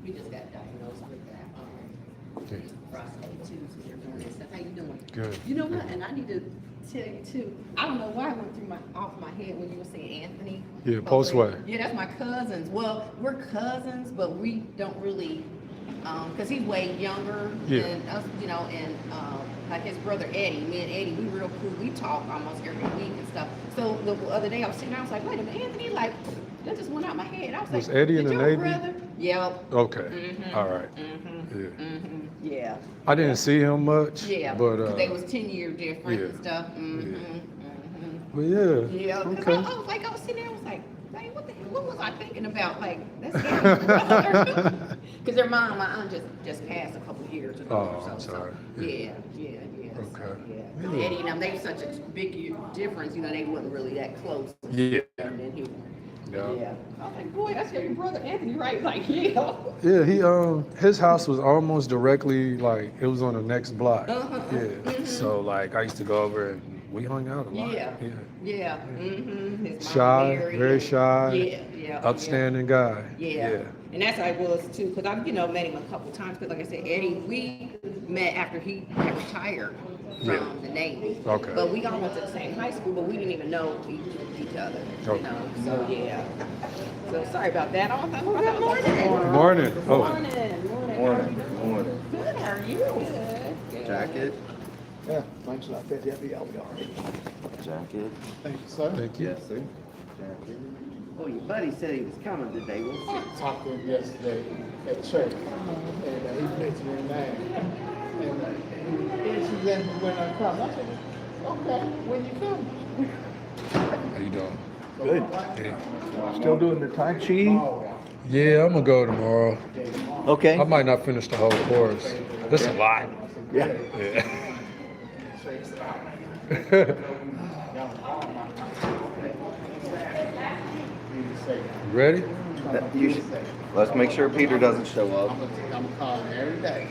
We just got diagnosed with that, prostate too, so they're doing this stuff. How you doing? Good. You know what, and I need to tell you too, I don't know why it went through off my head when you were saying Anthony. Yeah, Postway. Yeah, that's my cousins. Well, we're cousins, but we don't really, cause he's way younger Yeah. than us, you know, and, like his brother Eddie, me and Eddie, we real cool. We talk almost every week and stuff. So the other day I was sitting there, I was like, wait a minute, Anthony, like, that just went out my head. I was Was like, Eddie in did the your Navy? brother? Yep. Okay. Mhm. All right. Mhm. Yeah. Mhm. Yeah. I didn't see him much. Yeah. But 'Cause they was 10-year different and yeah. stuff. Mhm. Yeah. Mhm. But yeah. Yeah. 'Cause Okay. I was like, I was sitting there, I was like, dang, what the hell? What was I thinking about? Like, that's Eddie's brother. Because their mom, my aunt just passed a couple years ago Oh, or so. I'm sorry. So, yeah. Okay. So, yeah. 'Cause Yeah. Eddie and them, they were such a big difference. You know, they wasn't really that close. Yeah. And then he. Yeah. Yeah. I was like, boy, that's your brother Anthony, right? Like, yeah. Yeah, his house was almost directly like it was on the next block. Uh-huh. Yeah. Mhm. So like I used to go over and we hung out a lot. Yeah. Yeah. Yeah. Mm-hmm. His mom Shy, Mary, very and- shy. Yeah. Upstanding guy. Yeah. And that's how I was too, because I've, met him a couple times, because like I said, Eddie, we met after he had retired from Yeah. the Navy. Okay. But we all went to the same high school, but we didn't even know each other, Okay. So, yeah. So, sorry about that. Oh, good morning. Morning. Oh. Morning. Good, how are you? Good. Jacket? Yeah, thanks a lot. I'll be all right. Jacket? Thank you, sir. Thank you. Yes, sir. Jacket. Oh, your buddy said he was coming today. We'll see. Talked to him yesterday at church, and he mentioned your name. And she said when I come. I said, okay, when you come. How you doing? Good. Yeah. Still doing the Tai Chi? Yeah, I'm gonna go tomorrow. Okay. I might not finish the whole course. That's a lot. Yeah. Yeah. You ready? Let's make sure Peter doesn't show up. I'm calling every day.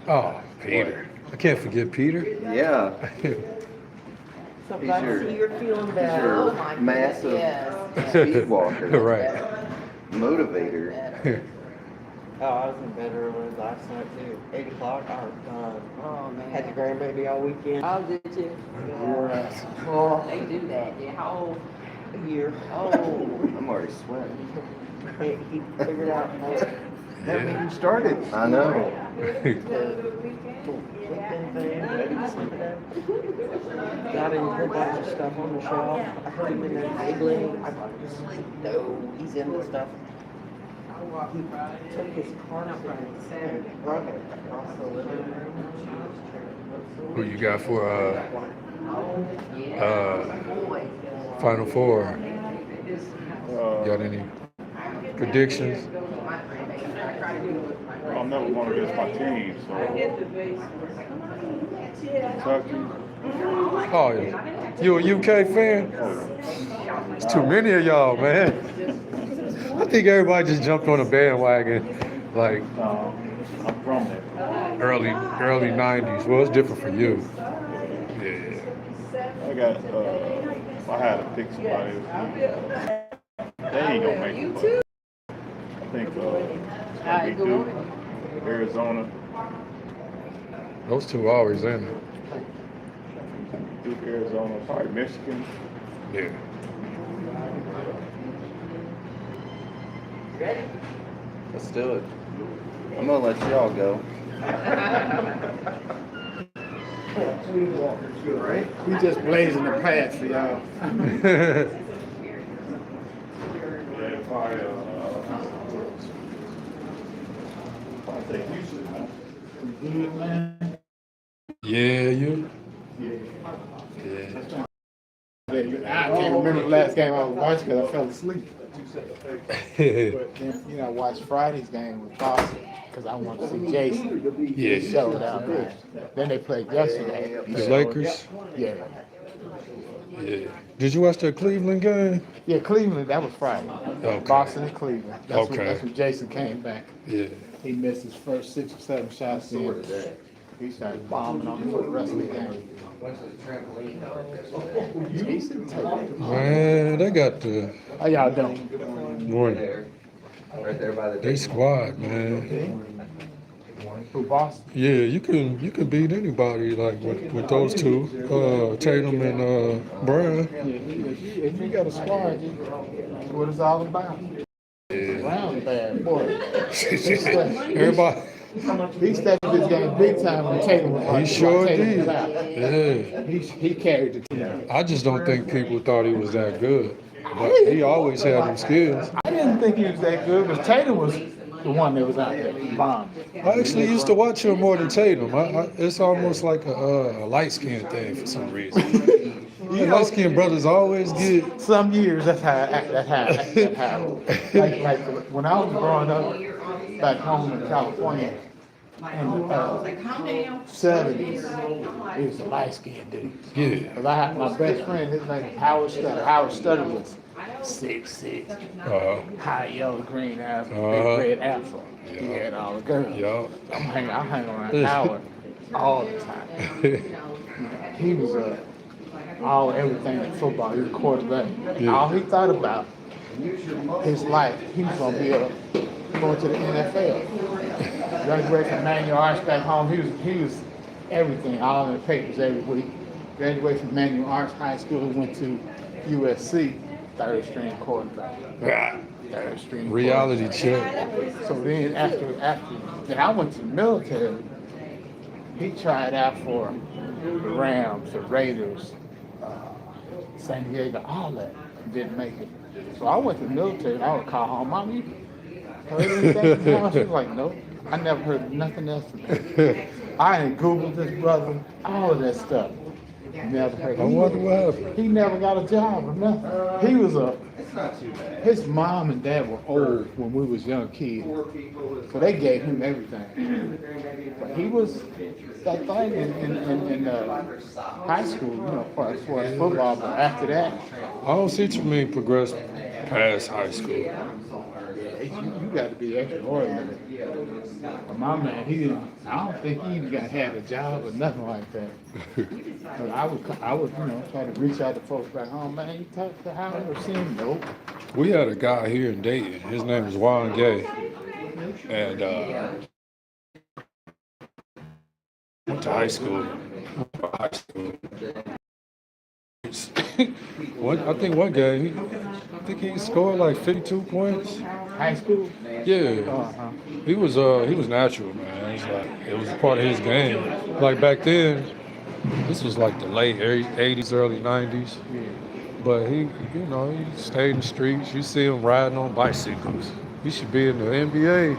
Oh, Peter. I can't forget Peter. Yeah. So He's glad your- to see you're feeling he's better. your Oh, my massive- goodness, yes. Speed walker. Right. Motivator. Oh, I was in bed early last night too. 8 o'clock, I was done. Oh, man. Had the grandbaby all weekend. Oh, did you? Yeah. Oh, They do that. Yeah, how old? a year. Oh. I'm already sweating. He figured out how Haven't even started. I know. the weekend thing, ready to sleep today. Got him a whole bunch of stuff on the shelf. I heard him in there giggling. I thought he was asleep. No, he's into stuff. He took his card and brought it across the living room. Who you got for Final Four? Got any predictions? I'm never going against my team, so Kentucky. Oh, yeah. You a UK fan? It's too many of y'all, man. I think everybody just jumped on a bandwagon like I'm from there. early 90s. Well, it's different for you. Yeah. I got. If I had to pick somebody, they ain't gonna make it. But I think it's gonna be Duke, Arizona. Those two are always in it. Duke, Arizona, probably Michigan. Yeah. Let's do it. I'm gonna let y'all go. Right? We just blazing the path for y'all. Yeah, probably. I think Houston. Good, man. Yeah, you. Yeah. Yeah. I can't remember the last game I was watching because I fell asleep. But then, I watched Friday's game with Boston because I wanted to see Jason. Yeah. He showed out, man. Then they played yesterday. The Lakers. Yeah. Yeah. Did you watch that Cleveland game? Yeah, Cleveland, that was Friday. Okay. Boston and Cleveland. Okay. That's when Jason came back. Yeah. He missed his first 6 or 7 shots in. He started bombing on me for the rest of the game. Jason Taylor. Man, they got the How y'all doing? one. Right there by the. They squad, man. Who, Boston? Yeah, you can beat anybody like with those two, Tatum and Brown. Yeah, if you got a squad, that's what it's all about. Brown bad boy. Everybody, He stepped up his game big time when Tatum was he sure Tatum was did. out. Yeah, He carried the team. I just don't think people thought he was that good, but he always had them skills. I didn't think he was that good, but Tatum was the one that was out there. Bomb. I actually used to watch him more than Tatum. It's almost like a light skin thing for some reason. Light skinned brothers always get. Some years that's how. Like when I was growing up back home in California in the 70s, he was a light skinned dude. Yeah. 'Cause I had my best friend, his name was Howard Stutter. Howard Stutter was 6'6", high yellow green hair, big red afro. He had all the girls. Yeah. I hang around Howard all the time. He was everything in football. He was a quarterback. Yeah. All he thought about his life, he was gonna be going to the NFL. Graduated from Manual Arts back home. He was everything, all in the papers every week. Graduated from Manual Arts High School, went to USC, third string quarterback. Third string Reality quarterback. check. So then then I went to the military. He tried out for the Rams, the Raiders, San Diego, all that. Didn't make it. So I went to the military and I would call home, Mom, you heard anything from him? She was like, no. I never heard nothing else from him. I ain't Googled this brother, all of that stuff. Never heard. I wonder what happened. He never got a job or nothing. He was his mom and dad were old when we was young kids. So they gave him everything. But he was that thing in high school, for football, but after that, I don't see too many progress past high school. you got to be extraordinary. But my man, I don't think he even had a job or nothing like that. But I would, try to reach out to folks back home. Man, you talk to Howard or see him? Nope. We had a guy here in Dayton. His name is Juan Gay, and went to high school. I think one game, I think he scored like 52 points. High school? Yeah, he was natural, man. It was a part of his game. Like back then, this was like the late 80s, early 90s. But he stayed in the streets. You see him riding on bicycles. He should be in the NBA.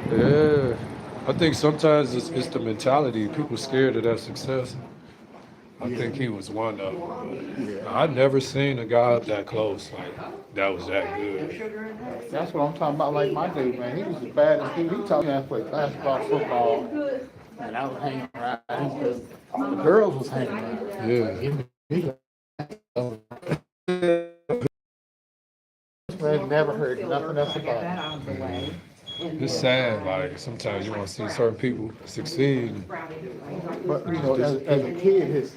Yeah, I think sometimes it's the mentality. People scared of that success. I think he was one of them. I've never seen a guy up that close that was that good. That's what I'm talking about. Like my dude, man, he was the baddest dude. He taught me how to play basketball, football, and I was hanging around him because the girls was hanging around. Yeah. Man, never heard nothing else about it. It's sad, like sometimes you want to see certain people succeed. But as a kid,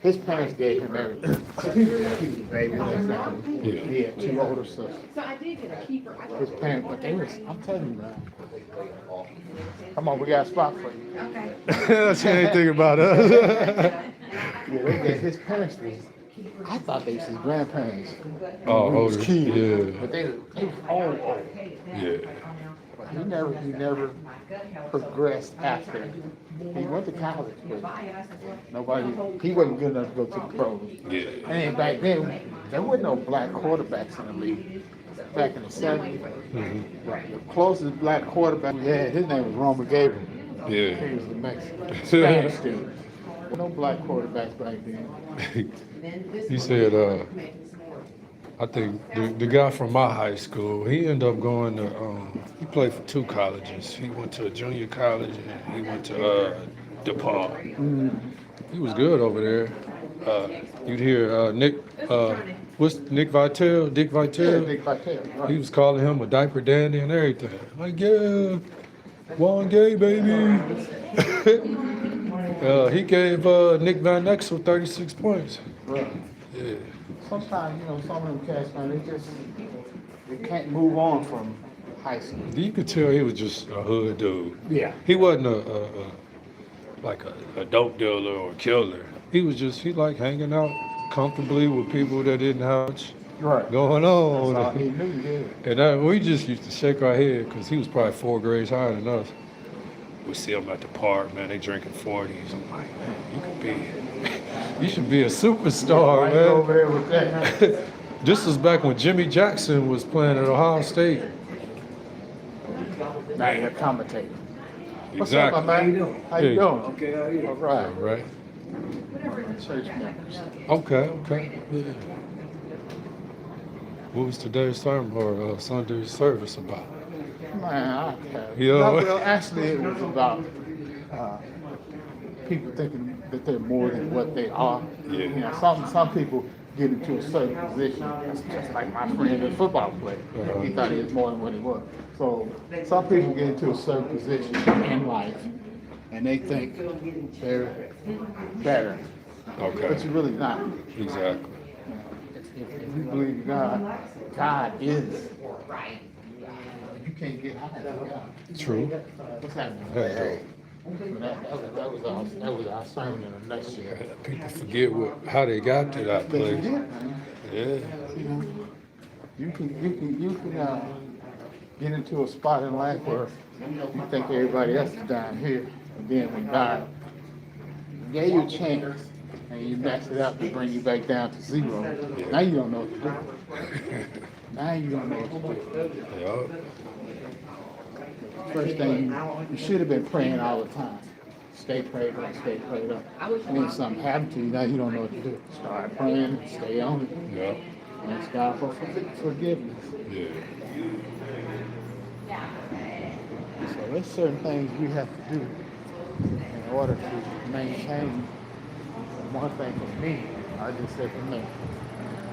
his parents gave him everything. He was a baby. He had two older sisters. His parents, but I'm telling you, man. Come on, we got a spot for you. She ain't thinking about us. His parents was. I thought they was his grandparents. Oh, when he was older. kids. Yeah. But they was old. Yeah. But he never progressed after. He went to college, but he wasn't good enough to go to the pros. Yeah. And back then, there wasn't no black quarterbacks in the league. Back in the 70s, the closest black quarterback we had, his name was Roman Gabriel. Yeah. He was the Mexican, Spanish dude. No black quarterbacks back then. He said, I think the guy from my high school, he ended up going to, he played for two colleges. He went to a junior college and he went to DePaul. He was good over there. You'd hear Nick Vitale? Yeah, Nick Vitale. Right. He was calling him a diaper dandy and everything. Like, yeah. Juan Gay, baby. He gave Nick Van Exel 36 points. Right. Yeah. Sometimes, some of them cats, man, they can't move on from high school. You could tell he was just a hood dude. Yeah. He wasn't like a dope dealer or killer. He liked hanging out comfortably with people that didn't have much Right. going That's all on. he knew, yeah. And we just used to shake our head because he was probably 4 grades higher than us. We see him at the park, man. They drinking 40s. I'm like, man, you should be a superstar, Right over man. there with that. This was back when Jimmy Jackson was playing at Ohio State. Now you're commentating. What's up, my man? How you Hey. doing? Okay, how are you? All right. Right. Church members. Okay. Yeah. What was today's sermon or Sunday's service about? Man, I have. Yeah. No, well, actually, it was about people thinking that they're more than what they are. Yeah. Some people get into a certain position. That's just like my friend, the football player. Uh-huh. He thought he was more than what he was. So some people get into a certain position in life, and they think they're better, but Okay. you're really not. Exactly. If you believe in God, God is. You can't get higher than God. True. What's happening? Hey. That was our sermon in a nutshell. People forget how they got to that But you place. did, man. Yeah. You know, you can get into a spot in life where you think everybody else is down here, and then when God gave you a chance and you messed it up to bring you back down to zero, now you don't know what to do. Now you don't know what to do. Yeah. First thing, you should have been praying all the time. Stay prayed up, stay prayed up. And then something happened to you, now you don't know what to do. Start praying, stay on it. Yeah. Ask God for forgiveness. Yeah. So there's certain things we have to do in order to maintain. One thing for me, I just say for me,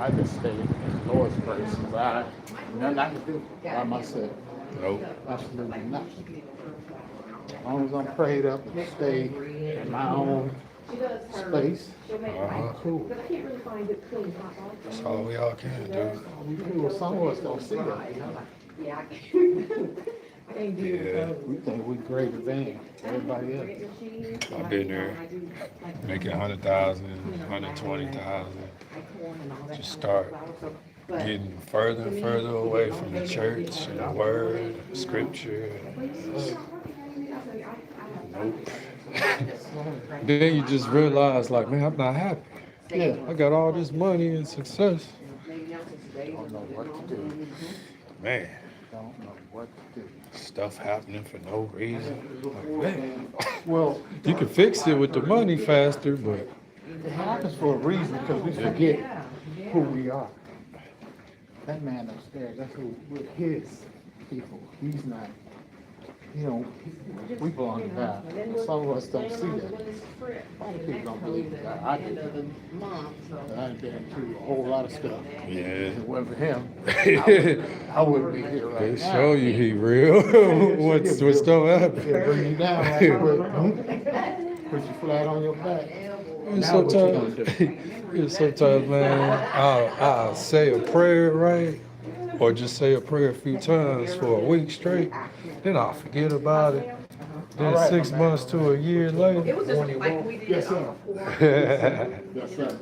I just stay in the Lord's grace. Because nothing I can do by myself. Nope. Absolutely not. As long as I'm prayed up and stay in my own space, Uh-huh. cool. That's all we all can do. We cool. Some of us don't see that. Yeah. We think we're greater than everybody else. I've been there making 100,000, 120,000. Just start getting further and further away from the church and the word, scripture. Nope. Then you just realize, like, man, I'm not happy. Yeah. I got all this money and success. Don't know what to do. Man, Don't know what to do. stuff happening for no reason. Like, man, Well, you can fix it with the money faster, but it happens for a reason because we forget who we are. That man upstairs, that's who, we're his people. He's not, we belong to God. Some of us don't see that. A lot of people don't believe in God. I do. But I've been through a whole lot of stuff. yeah. If it wasn't for him, I wouldn't be here right They now. show you he real. what's still He'll happening. bring you down right quick. Put you flat on your back. And Now what you gonna sometimes, do? yeah, sometimes, man, I'll say a prayer, right? Or just say a prayer a few times for a week straight. Then I'll forget about it. Then All right, 6 my man. months to a year It later. was just like we did. Yes, sir. Yes, sir.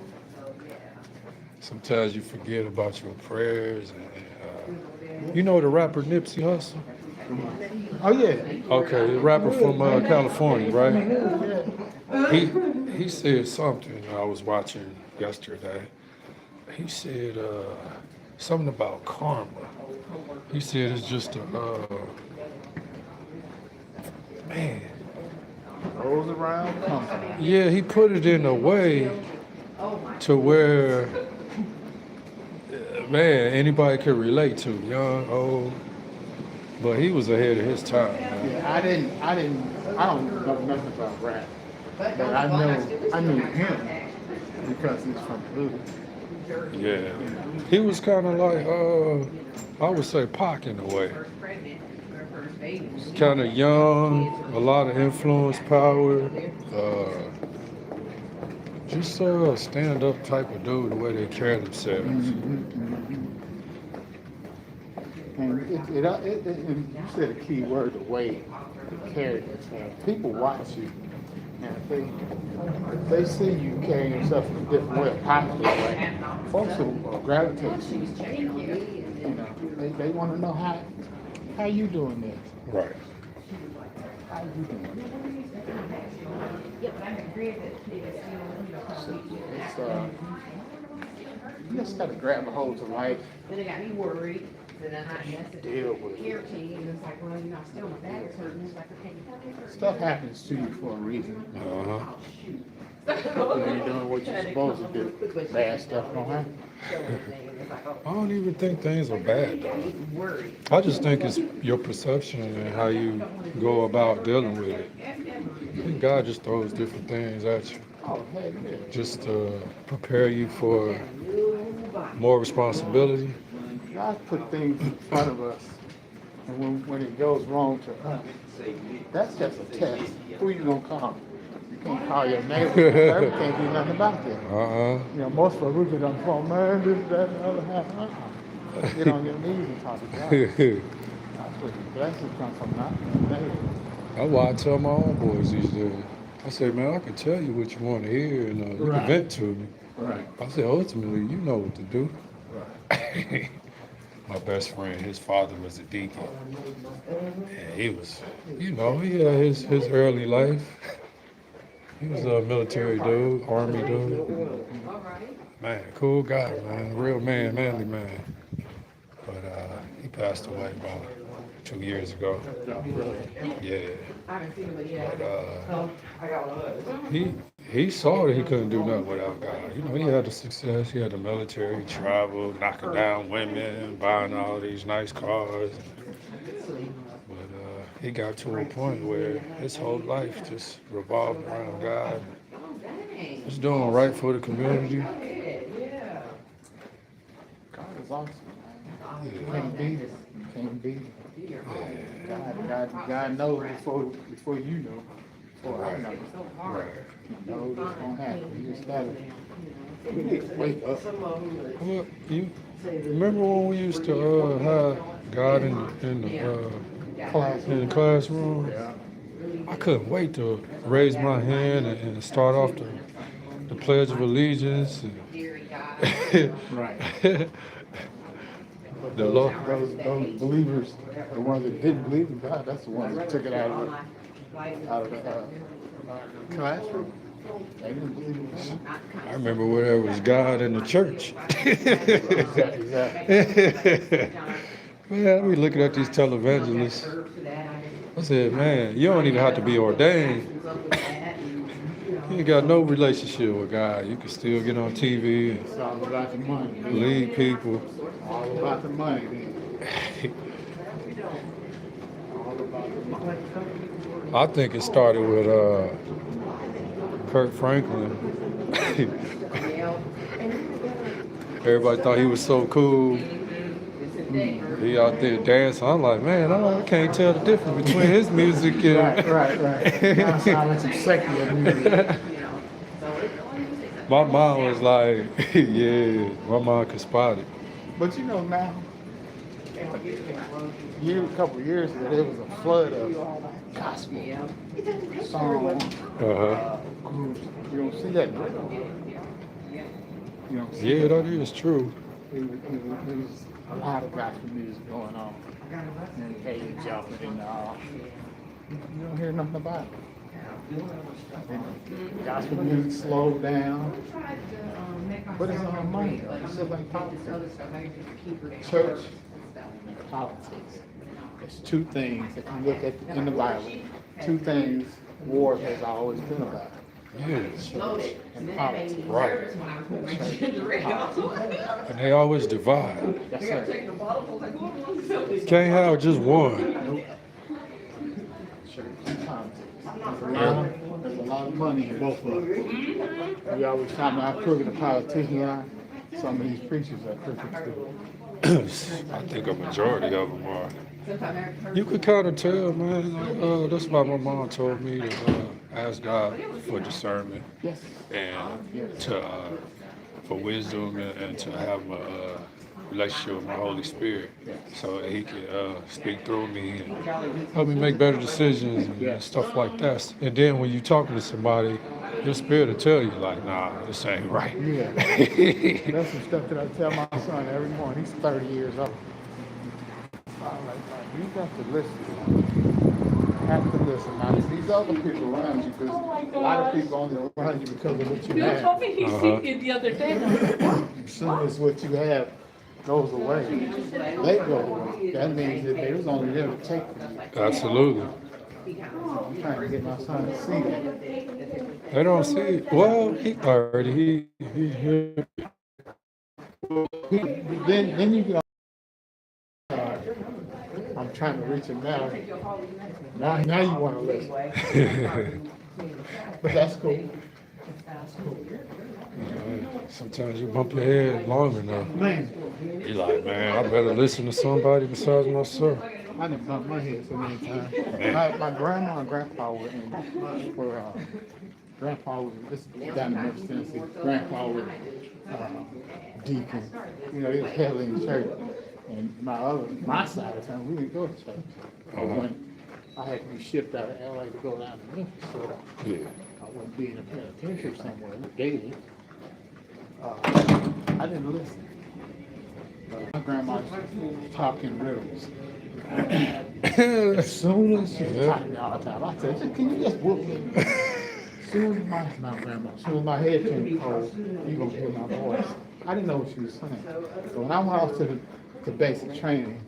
Sometimes you forget about your prayers. And, you know the rapper Nipsey Hussle? Oh, yeah. Okay, the rapper from California, right? Yeah. He said something I was watching yesterday. He said something about karma. He said it's just a man. Goes around, comes around. Yeah, he put it in a way to where man anybody could relate to, young, old. But he was ahead of his time, man. Yeah, I don't know nothing about rap. But I knew him because he's from the hood. Yeah, he was kind of like I would say Pac in a way. kind of young, a lot of influence, power. Just a stand-up type of dude, the way they carry themselves. And and you said a key word, the way they carry themselves. People watch you, and if they see you carrying yourself in a different way, a positive way, folks will gravitate to you. You know, they want to know how you doing this. Right. How you doing it? It's, you just got to grab a hold of life. Then it got me worried. Then I messaged Deal with care it. team, and it's like, well, you know, still my back is hurting. It's like, okay. Stuff happens to you for a reason. Uh-huh. You ain't doing what you're supposed to do. Bad stuff don't happen. I don't even think things are bad, though. I just think it's your perception and how you go about dealing with it. I think God just throws different things at you, Oh, heck yeah. just to prepare you for more responsibility. God put things in front of us, and when it goes wrong to us, that's just a test. Who you gonna call? You can't call your neighbor. You can't do nothing about that. Uh-uh. You know, most of us we get on the phone, man, this, that, and the other half. Get on your knees and talk to God. That's where the blessings come from, not from the neighbor. That's why I tell my own boys these days. I say, man, I can tell you what you want to hear, and you can vent to me. Right. I said, ultimately, you know what to do. Right. My best friend, his father was a deacon. And he was, you know, he had his early life. He was a military dude, army dude. Man, cool guy, man, real man, manly man. But he passed away about 2 years ago. Yeah. But he saw that he couldn't do nothing without God. You know, he had the success, he had the military, he traveled, knocking down women, buying all these nice cars. But he got to a point where his whole life just revolved around God. Just doing right for the community. God is awesome. You can't beat it. You can't beat it. God knows before you know. Before I know. Right. He knows what's gonna happen. You just gotta wake up. Well, you remember when we used to have God in the classroom? I couldn't wait to raise my hand and start off the Pledge of Allegiance. Right. But The Lord. those believers, the ones that didn't believe in God, that's the ones that took it out of the classroom. They didn't believe in God. I remember where there was God in the church. Man, we looking at these televangelists. I said, man, you don't even have to be ordained. You ain't got no relationship with God. You can still get on TV It's all about the money. and lead people. All about the money, then. All about the money. I think it started with Kirk Franklin. Everybody thought he was so cool. He out there dancing. I'm like, man, I can't tell the difference between his music and Right. Now it sounds like some secular music. my mom was like, yeah, my mom could spot it. But you know now, a couple of years ago, there was a flood of gospel songs, Uh-huh. groups. You don't see that now. You don't see Yeah, that is true. There was a lot of gospel music going on. And hey, jumping in you don't hear nothing about it. And gospel music slowed down. But it's on money. It's just like politics. Church and politics. There's two things that you look at in the Bible. Two things war has always been about. Yes. Church and politics. Right. And they always divide. Yes, sir. Can't have just one. Church and politics. There's a lot of money in both of them. We always talk about how crooked the politicians are. Some of these preachers are crooked too. I think a majority of them are. You could kind of tell, man. Like, that's why my mom told me to ask God for discernment Yes. and to for wisdom and to have a relationship with my Holy Spirit, so that He can speak through me and help me make better decisions and stuff like that. And then when you're talking to somebody, your spirit will tell you like, nah, this ain't right. Yeah. That's some stuff that I tell my son every morning. He's 30 years old. I'm like, you got to listen. You have to listen. Now, these other people around you, because a lot of people only around you because of what you You have. told me he's singing the other day. As soon as what you have goes away, they go away. That means that they was only there to take from you. Absolutely. I'm trying to get my son to see that. They don't see it. Well, he 30. He Then you get I'm trying to reach him now. Now you want to listen. But that's cool. sometimes you bump your head long enough. Man, You're like, man, I better listen to somebody besides myself. I done bumped my head so many times. My grandma and grandpa were grandpa was this is down in Memphis, Tennessee. Grandpa was deacon. You know, he was heavily in church. And my side of the family, we didn't go to church. But when I had to be shipped out of LA to go down to Memphis, so Yeah. I wouldn't be in a penitentiary somewhere daily. I didn't listen. My grandma was talking riddles. As soon as she was talking all the time, I said, "Can you just whoop me?" As soon as as soon as my head turned cold, you gonna hear my voice. I didn't know what she was saying. So when I went off to basic training,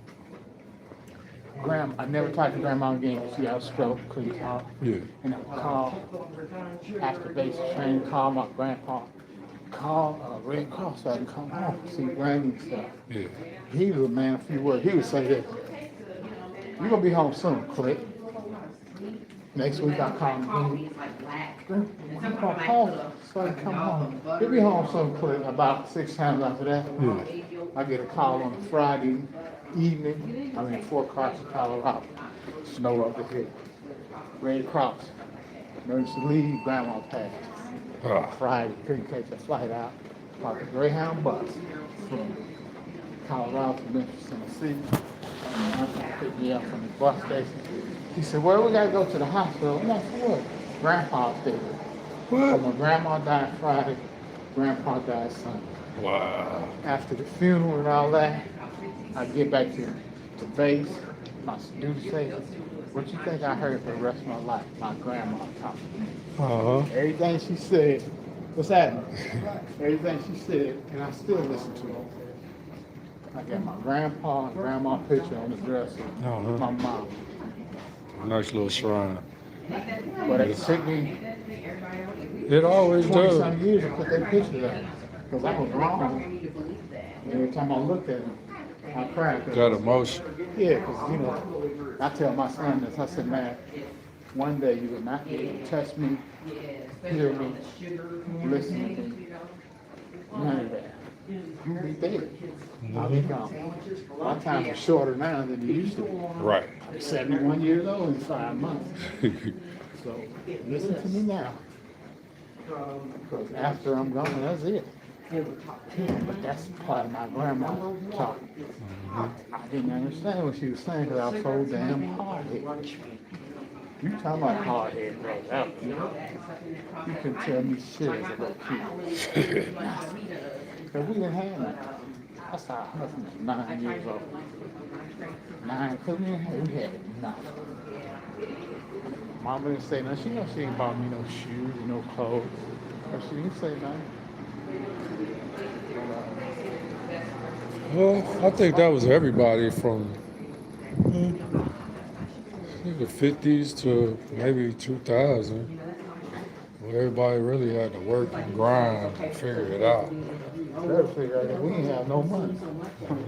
I never talked to grandma again. She had a stroke, couldn't talk. Yeah. And I would call after basic training, call my grandpa, call Red Cross so I can come home, see Granny and stuff. Yeah. He was a man of few words. He would say this, "You're gonna be home soon, Click." Next week I call him, call so I can come home. He'll be home soon, Click. About 6 times after that, I get a call on a Friday evening. I'm in Fort Carson, Colorado. Snow up the hill. Red Cross. Emergency leave, grandma passed. Friday, couldn't catch a flight out. Caught the Greyhound bus from Colorado to Memphis, Tennessee. And my uncle picked me up from the bus station. He said, "Well, we gotta go to the hospital." I'm like, "For what?" Grandpa's dead. So my grandma died Friday, grandpa died Sunday. Wow. After the funeral and all that, I get back to base, my duty station. What you think I heard for the rest of my life? My grandma talking. Everything she said, what's happening? Everything she said, and I still listen to her. I got my grandpa and grandma picture on the dresser. My mom. Nice little shrine. But it took me It always 20 does. some years to put that picture up. Because I was wrong. Every time I looked at him, I cried. Got emotion. Yeah, because, you know, I tell my son this, I said, "Man, one day you will not be able to touch me, hear me, listen to me, none of that. You'll be dead. I'll be gone." My time is shorter now than it used to be. Right. I'm 71 years old in 5 months. So listen to me now. Because after I'm gone, that's it. But that's part of my grandma talk. I didn't understand what she was saying because I was so damn hard-headed. You talking about hard-headed, bro. You can tell me shit as a little kid. Because we didn't have nothing. That's our husband was 9 years old. 9, because we had nothing. Mama didn't say nothing. She know she ain't bought me no shoes, no clothes. But she didn't say nothing. Well, I think that was everybody from the 50s to maybe 2000. Where everybody really had to work and grind and figure it out. Better figure out that we didn't have no money.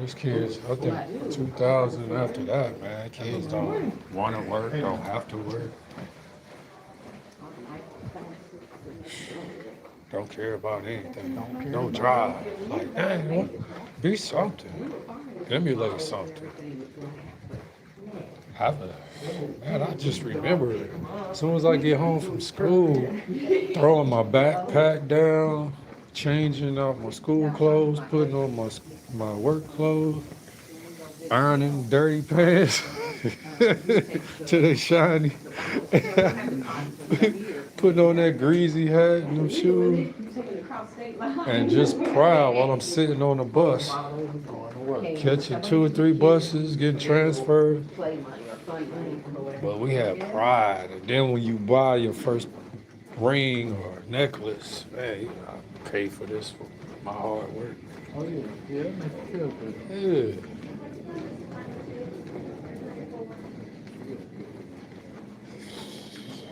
These kids, I think 2000 after that, man, kids don't want to work, don't have to work. Don't care about anything. Don't drive. Like, dang, what? Be something. emulate something. Man, I just remember it. As soon as I get home from school, throwing my backpack down, changing out my school clothes, putting on my work clothes, ironing dirty pants till they shiny, putting on that greasy hat and them shoes, and just proud while I'm sitting on the bus, catching 2 or 3 buses, getting transferred. But we had pride, and then when you buy your first ring or necklace, man, you know, I paid for this for my hard work. Oh yeah, yeah, that makes you feel good. Yeah.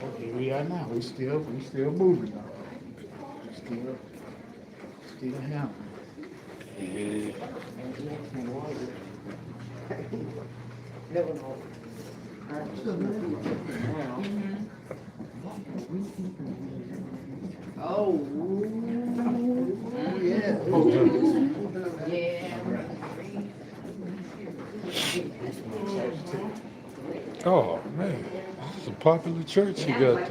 Okay, we are now. We still moving now. Still happening. Yeah. Oh. Yeah. Yeah. Oh man, it's a popular church you got there.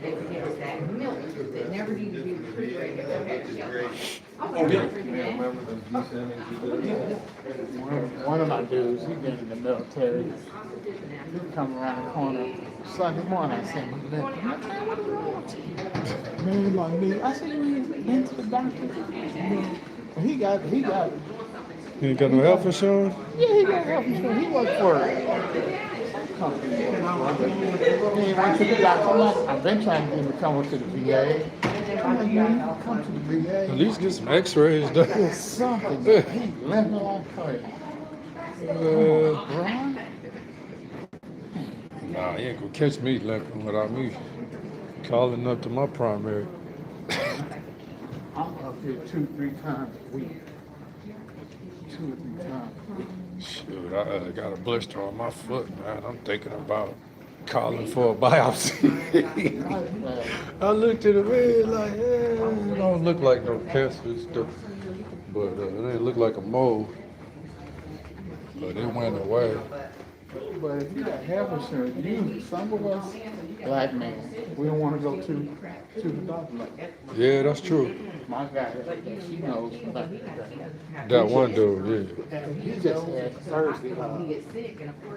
They would give us that milk that never needed to be refrigerated. One of my dudes, he been in the military. He come around the corner Sunday morning. I said, man, what is wrong with you? Man, my knee. I said, you ain't been to the doctor? He got. You ain't got no health insurance? Yeah, he got health insurance. He worked for some company. He ain't went to the doctor. I've been trying to get him to come up to the VA. I'm like, man, come to the VA. At least get some x-rays done. There's something. He limping like crazy. Brian? Nah, you ain't gonna catch me limping without me calling up to my primary. I'm up here 2-3 times a week. 2 or 3 times a week. Shoot, I got a blister on my foot, man. I'm thinking about calling for a biopsy. I looked at the man like, it don't look like no cancer stuff, but it didn't look like a mole. But it went away. But if you got health insurance, some of us, black men, we don't want to go to the doctor like that. Yeah, that's true. My guy, she knows about That one dude, yeah. He just had Thursday,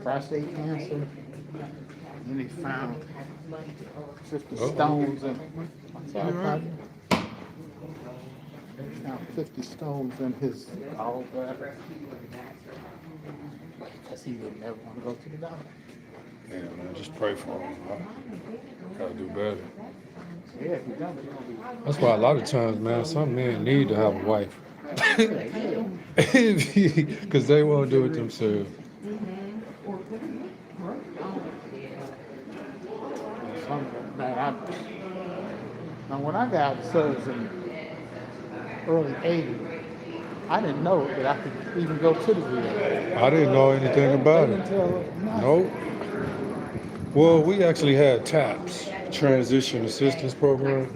prostate cancer. And he found 50 stones in found 50 stones in his gallbladder. Because he would never want to go to the doctor. Yeah, man, just pray for him. I gotta do better. Yeah, if you don't, you're gonna be. That's why a lot of times, man, some men need to have a wife. Because they won't do it themselves. Man, now when I got out of service in the early 80s, I didn't know that I could even go to the VA. I didn't know anything about They it. didn't tell nothing. Nope. Well, we actually had TAPS, Transition Assistance Program,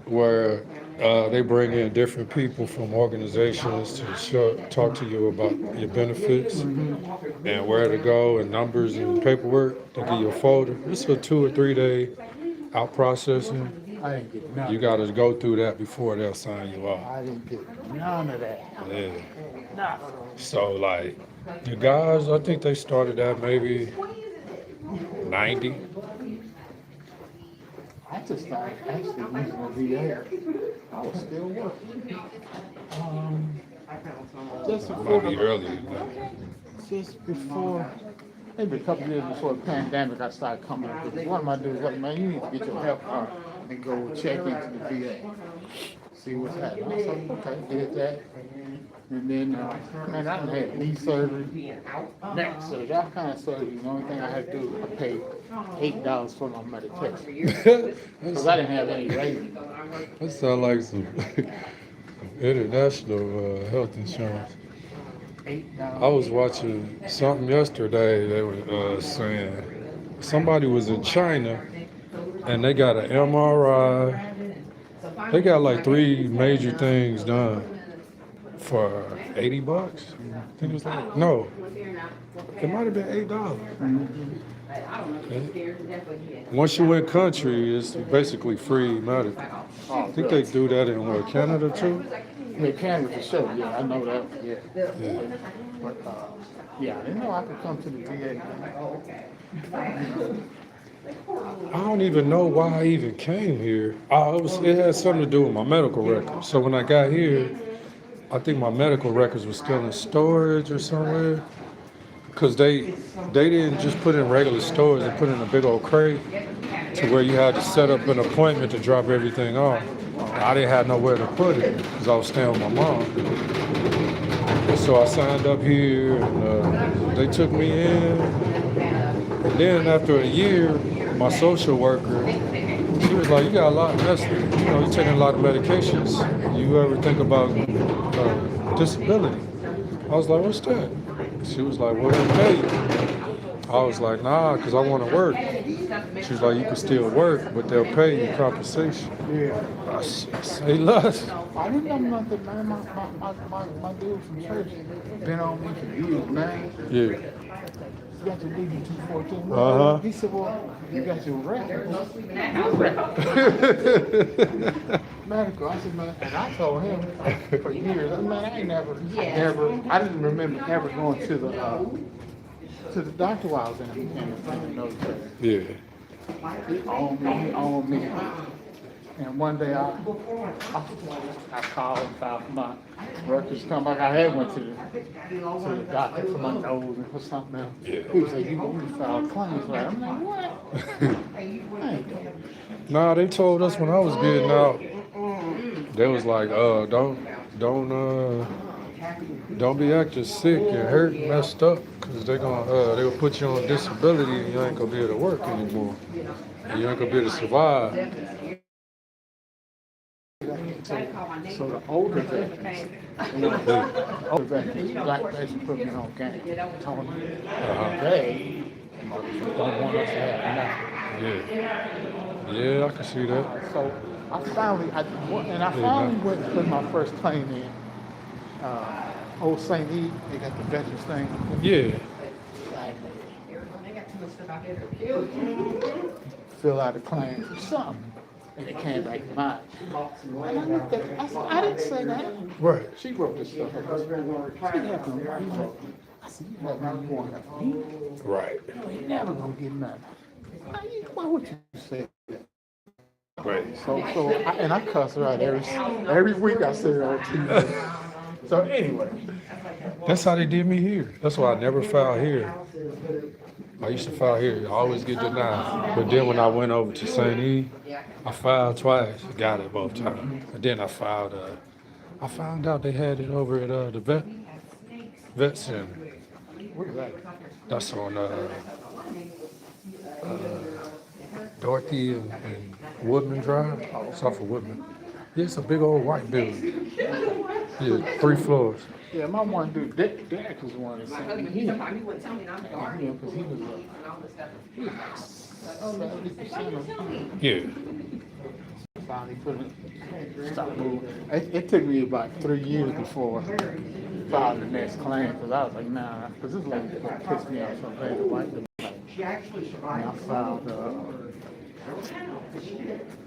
where they bring in different people from organizations to talk to you about your benefits and where to go and numbers and paperwork. They give you a folder. It's a 2 or 3 day out processing. I didn't get none. You got to go through that before they'll sign you off. I didn't get none of that. Yeah. Nothing. So like the guys, I think they started that maybe 90. I just started actually using the VA. I was still working. Just Might before, be earlier than that. just before, maybe a couple years before the pandemic, I started coming up with one of my dudes like, man, you need to get your health card and go check into the VA. See what's happening. I said, okay, did that. And then, man, I done had knee surgery, neck surgery, all kind of surgery. The only thing I had to do, I paid $8 for my medication. Because I didn't have any rating. That sounds like some international health insurance. $8. I was watching something yesterday. They were saying somebody was in China and they got an MRI They got like 3 major things done for $80. I think it was like, no, it might have been $8. Once you went country, it's basically free medical. I think they do that in what, Canada too? Yeah, Canada for sure. Yeah, I know that. Yeah. Yeah. But yeah, I didn't know I could come to the VA. I don't even know why I even came here. It had something to do with my medical records. So when I got here, I think my medical records were still in storage or somewhere. Because they didn't just put in regular storage, they put in a big old crate to where you had to set up an appointment to drop everything off. I didn't have nowhere to put it because I was staying with my mom. And so I signed up here and they took me in. And then after a year, my social worker, she was like, you got a lot of medicine. You know, you're taking a lot of medications. You ever think about disability? I was like, what's that? She was like, well, they pay you. I was like, nah, because I want to work. She was like, you can still work, but they'll pay you compensation. Yeah. I said, say less. I didn't know nothing, man. My dude from church been on me for years, man. Yeah. You got your DD 214. Uh-huh. He said, well, you got your records. Medical. I said, man, and I told him for years, man, I ain't never, I didn't remember ever going to the doctor while I was in the military. Yeah. He owned me. And one day I called and filed for my records come back. I had went to the doctor for my nose and for something else. Yeah. He was like, you want me to file claims for that? I'm like, what? I ain't doing it. Nah, they told us when I was getting out, they was like, don't be acting sick and hurt and messed up, cause they'll put you on disability and you ain't gonna be able to work anymore. And you ain't gonna be able to survive. So the older veterans, black veterans put me on game. Told me they don't want us to have nothing. Yeah. Yeah, I can see that. So I finally went to put my first claim in. Old St. E, they got the veterans thing. Yeah. Fill out a claim for something. And it came back to mine. And I looked at it, I said, I didn't say that. Right. She wrote this stuff up. She had them right. I said, you have not going to me. Right. You ain't never gonna get nothing. Why would you say that? Right. And I cuss her out every week. I say it on TV. So anyway, That's how they did me here. That's why I never filed here. I used to file here. I always get denied. But then when I went over to St. E, I filed twice. Got it both times. And then I found out they had it over at the vet center. where's that? That's on Dorothy and Woodman Drive. It's off of Woodman. Yeah, it's a big old white building. Yeah, 3 floors. Yeah, my one dude, Derek was the one that sent me here. Yeah, because he was like 70% of Yeah. finally put it, stop moving. It took me about 3 years before I filed the next claim, because I was like, nah, because this lady pissed me off so bad, the white lady. And I filed a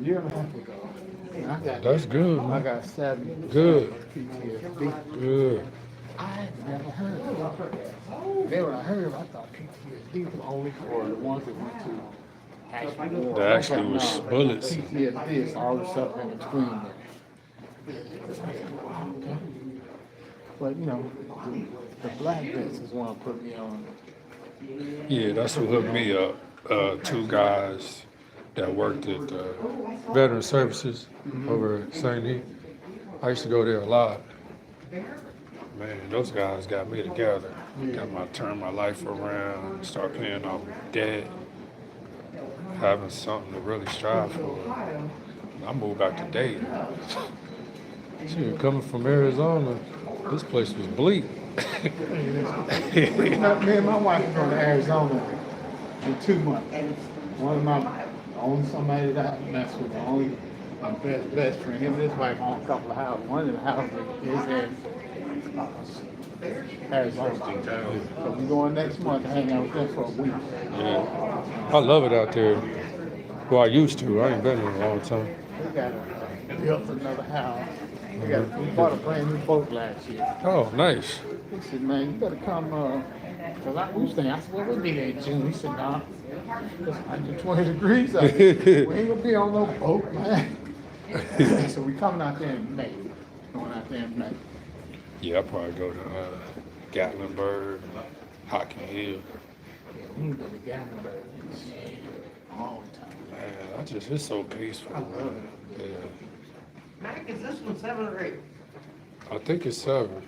year and a half ago. And That's good, I man. got 7 Good. PTSD. Good. I had never heard of it. Then when I heard of it, I thought PTSD was only for the ones that went to actual war. That actually was bullets. PTSD is all the stuff in between there. Okay. But you know, the black vets is one that put me on. Yeah, that's what hooked me up. 2 guys that worked at Veteran Services over at St. E. I used to go there a lot. Man, those guys got me together. Got my turn my life around, start paying off debt, having something to really strive for. I moved back to Dayton. Shit, coming from Arizona, this place was bleak. You know, me and my wife are going to Arizona in 2 months. One of my only somebody that I mess with, the only my best friend. Him and his wife own a couple of houses. One of the houses is in Arizona. So we going next month to hang out with them for a week. Yeah. I love it out there. Well, I used to. I ain't been there in a long time. We got built another house. We bought a brand new boat last year. Oh, nice. He said, man, you better come, cause we was thinking, I said, well, we'll be there in June. He said, nah, it's 120 degrees out here. We ain't gonna be on no boat, man. So we coming out there in May. Going out there in May. Yeah, I'll probably go to Gatlinburg, Hocking Hill. Yeah, we ain't been to Gatlinburg in a long time. Man, it's so peaceful. I love it. Yeah. Mac, is this one 7 or 8? I think it's 7.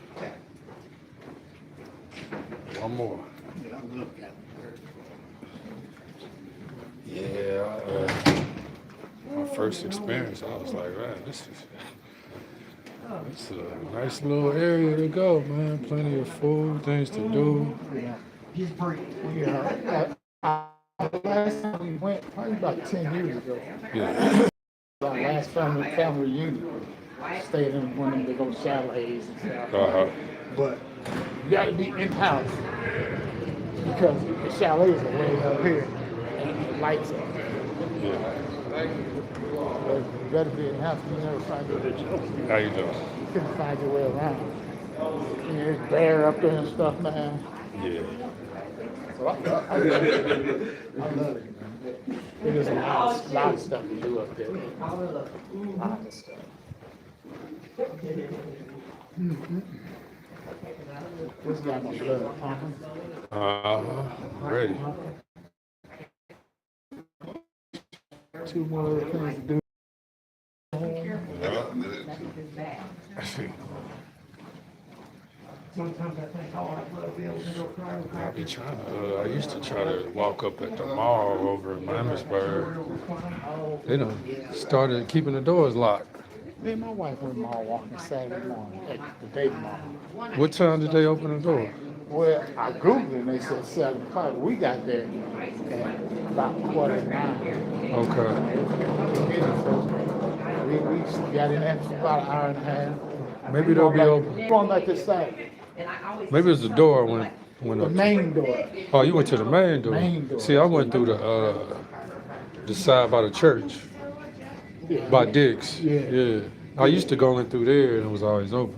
One more. Yeah, I love Gatlinburg. Yeah. My first experience, I was like, man, it's a nice little area to go, man. Plenty of food, things to do. Yeah. Yeah. Last time we went, probably about 10 years ago. Yeah. Our last family reunion. Stayed in one of them big old chalets and stuff. Uh-huh. But you gotta be in-house because the chalets are way up here and the lights are. Yeah. But you better be in-house, you never find your way. How you doing? You couldn't find your way around. And there's bear up there and stuff, man. Yeah. So I love it. I love it, man. There's a lot of stuff to do up there. A lot of stuff. This got my blood pumping. Ready. 2 more little things to do. Sometimes I think, oh, I'd love to be able to go cry. I be trying to. I used to try to walk up at the mall over in Emmitsburg. They done started keeping the doors locked. Me and my wife went mall walking Saturday morning at the day mall. What time did they open the door? Well, I Googled it and they said 7 o'clock. We got there at about 8:45. Okay. We got in there for about an hour and a half. Maybe they'll be open. Going back this side. Maybe it's the door when The main door. Oh, you went to the main door. Main door. See, I went through the side by the church, Yeah. by Dick's. Yeah. Yeah. I used to go in through there and it was always open.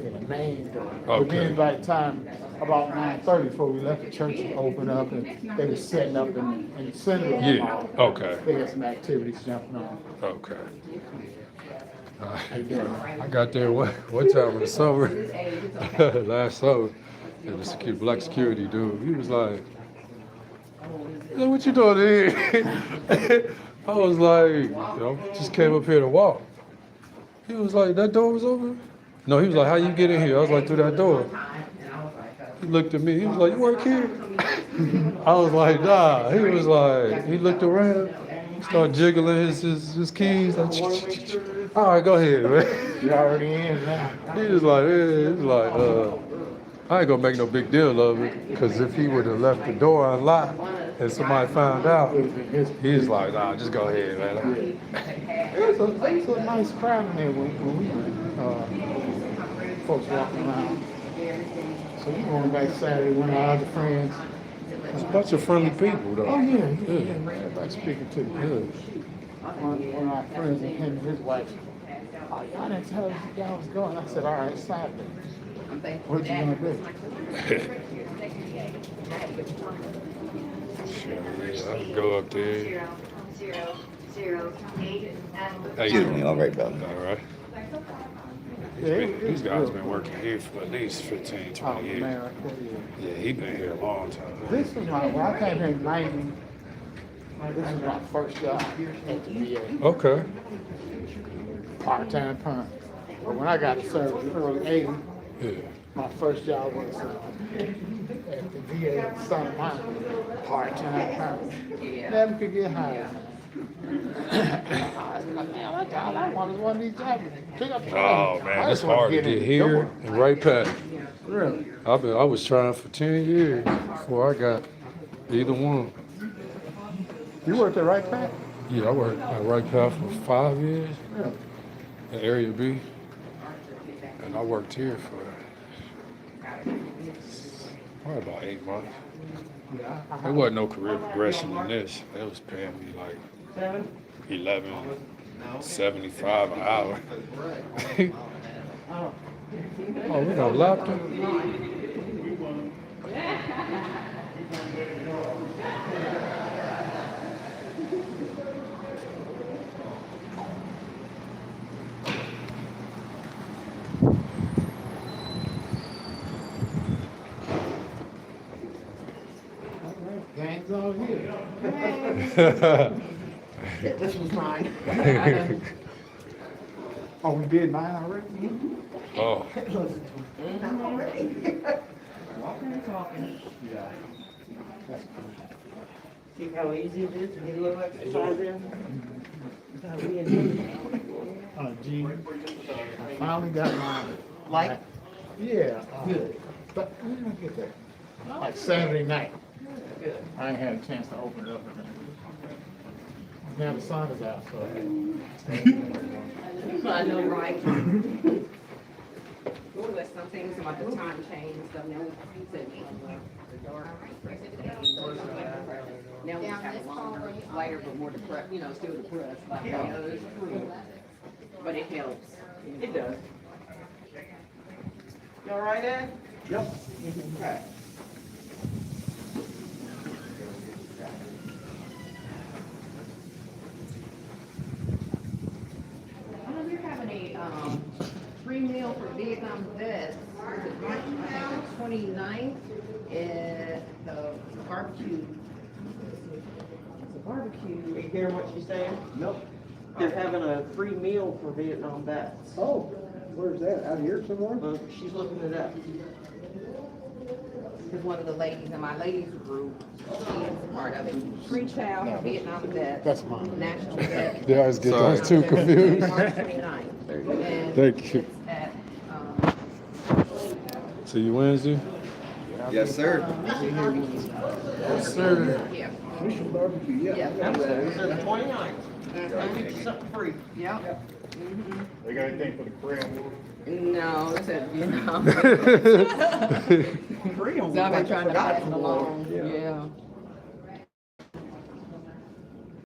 Yeah, the main door. Okay. But then by the time, about 9:30 before we left, the church was open up and they were setting up in the center of the Yeah. mall. Okay. They had some activities jumping on. Okay. How you doing? I got there one time in the summer, last summer, and the black security dude, he was like, "What you doing here?" I was like, just came up here to walk. He was like, "That door was open?" No, he was like, "How you get in here?" I was like, "Through that door." He looked at me, he was like, "You work here?" I was like, "Nah." He was like, he looked around, started jiggling his keys, like, all right, go ahead, man. You already in now. He was like, I ain't gonna make no big deal of it, because if he would have left the door unlocked and somebody found out, he was like, nah, just go ahead, man. It was a nice crowd in there when we went. Folks walking around. So we going back Saturday with our other friends. It's a bunch of friendly people, though. Oh yeah. Everybody speaking to me. One of our friends and him and his wife. Oh, y'all didn't tell us y'all was going. I said, all right, Saturday. What you gonna do? I can go up there. 008 Excuse me, all right, brother. All right. Yeah, These guys been working here for at least 15, Oh 20 years. man, I tell you. Yeah, he been here a long time. This was when I came here in 90. This was my first job at the VA. Okay. Part-time perm. But when I got to service in the early 80s, Yeah. my first job was at the VA in Santa Monica, part-time perm. Never could get hired. I wanted one of these jobs. Pick up the Oh phone. man, I it's just wanted hard to in get the here door. and right back. Really? I was trying for 10 years before I got either one. You worked at Right Pack? Yeah, I worked at Right Path for 5 years in Area B, and I worked here for probably about 8 months. There wasn't no career progression in this. They was paying me like 11.75 an hour. Oh, we got laughter. Gang's all here. This was mine. Oh, we did mine already? Oh, Yeah. See how easy it is to get a little exercise in? Without being- Gene, I finally got mine. Like? Yeah. Good. But when did I get that? Like Saturday night. Good. I ain't had a chance to open it up. Now the sun is out, so. I know, right? Well, there's some things about the time change and stuff now. We said now we just have a longer, lighter, but more depressed, you know, still depressed. Like, it's true. But it helps. It does. You all right, Ed? Yep. Okay. We're having a, free meal for Vietnam vets, March, I think, the 29th, at the barbecue. It's a barbecue. You hearing what she's saying? Nope. They're having a free meal for Vietnam vets. Oh, where's that? Out here somewhere? Well, she's looking it up. Is one of the ladies in my ladies group, she is a part of it. Free child for Vietnam vets. That's mine. National vet. they always get those two confused. March 29th. And Thank you. it's at, See you Wednesday. Yes, sir. Yes, sir. yeah. Mission barbecue, Yeah. It's the 29th. Something free. Yep. They got anything for the Korean War? No, it's at Vietnam. Free on So I've been trying to pass it along, yeah.